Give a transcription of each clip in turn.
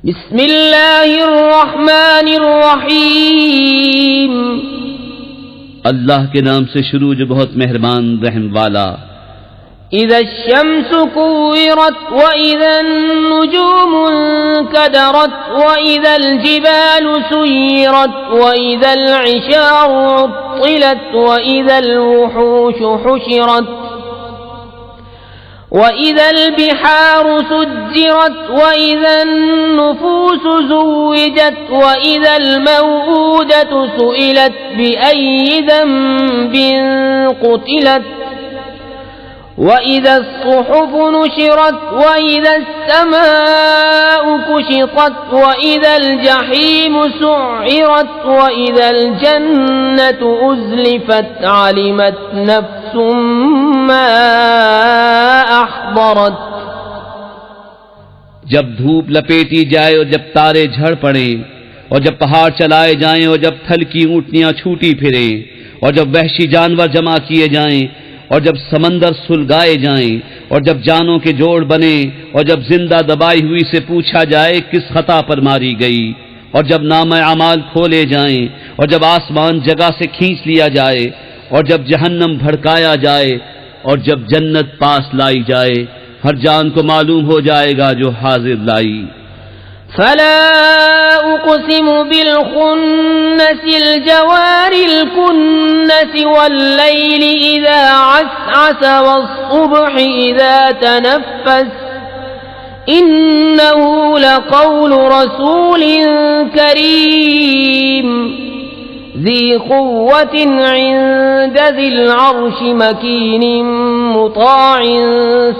बिस्मिल्लाहिर्रहमानिर्रहीम। अल्लाह के नाम से शुरू जो बहुत मेहरबान रहम वाला। इज़्शम्सु कुव्विरत व इज़न्नुजूमु कदरत व इज़ल जिबालु सुय्यरत व इज़ल इशारु उत्तिलत व इज़ल वुहूशु हुशिरत व इज़ल बिहारु सुज्जिरत व इज़न नुफूसु ज़ुव्विजत व इज़ल मौऊदतु सुइलत बिअय्यि ज़ंबिन क़ुतिलत व इज़ा स्सुहुफ़ु नुशिरत व इज़ा अस्समाउ कुशितत व इज़ल जहीमु सुइरत व इज़ल जन्नतु उज़्लिफत अलिमत नफ्सुम मा अहदरत। जब धूप लपेटी जाए और जब तारे झड़ पड़े और जब पहाड़ चलाए जाएं और जब थल की ऊँटनियां छूटी फिरें और जब वहशी जानवर जमा किए जाएं और जब समंदर सुलगाए जाएं और जब जानों के जोड़ बने और जब जिंदा दबाई हुई से पूछा जाए किस खता पर मारी गई और जब नामे अमाल खोले जाएं और जब आसमान जगह से खींच लिया जाए और जब जहन्नम भड़काया जाए और जब जन्नत पास लाई जाए, हर जान को मालूम हो जाएगा जो हाजिर लाई। फला उक़सिमु बिल खुन्नसिल जवारिल कुन्नसि वल्लैलि इज़ा अस्अस वस्सुब्हि इज़ा तनफ़्फ़स इन्नहु लक़ौलु रसूलिन करीम ज़ी क़ुव्वतिन इन्द ज़िल अर्शि मकीनिन मुताअन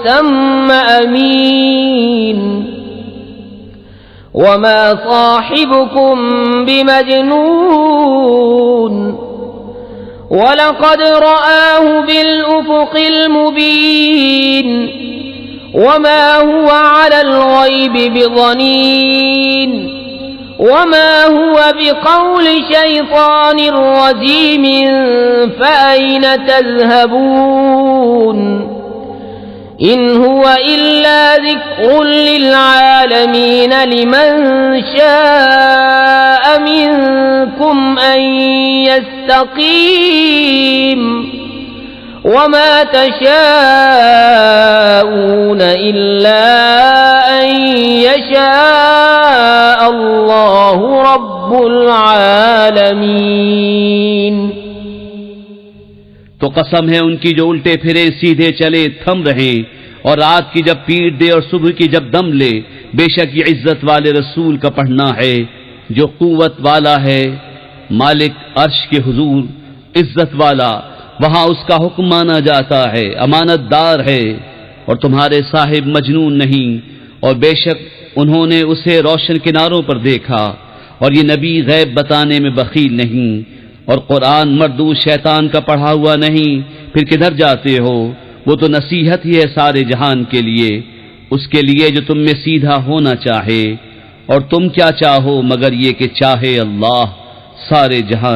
सम्म अमीन वमा साहिबुकुम बिमजनून वलक़द रआहु बिल उफ़ुक़िल मुबीन वमा हुवा अलल ग़ैबि बिज़नीन वमा हुवा बिक़ौलि शैतानिर रजीमिन फ़अय्न तज़हबून इन हुवा इल्ला ज़िक्रुन लिल्आलमीन लिमन शाअ मिनकुम अन यस्तक़ीम वमा तशाऊन इल्ला अन यशाअ अल्लाहु रब्बुल आलमीन। तो कसम है उनकी जो उल्टे फिरे सीधे चले थम रहे और रात की जब पीट दे और सुबह की जब दम ले, बेशक ये इज्जत वाले रसूल का पढ़ना है जो कुव्वत वाला है, मालिक अर्श के हुजूर इज्जत वाला, वहां उसका हुक्म माना जाता है, अमानतदार है और तुम्हारे साहिब मजनून नहीं। और बेशक उन्होंने उसे रोशन किनारों पर देखा और ये नबी गैब बताने में बखील नहीं और कुरान मरदूद शैतान का पढ़ा हुआ नहीं, फिर किधर जाते हो? वो तो नसीहत ही है सारे जहान के लिए, उसके लिए जो तुम में सीधा होना चाहे। और तुम क्या चाहो मगर ये कि चाहे अल्लाह सारे जहान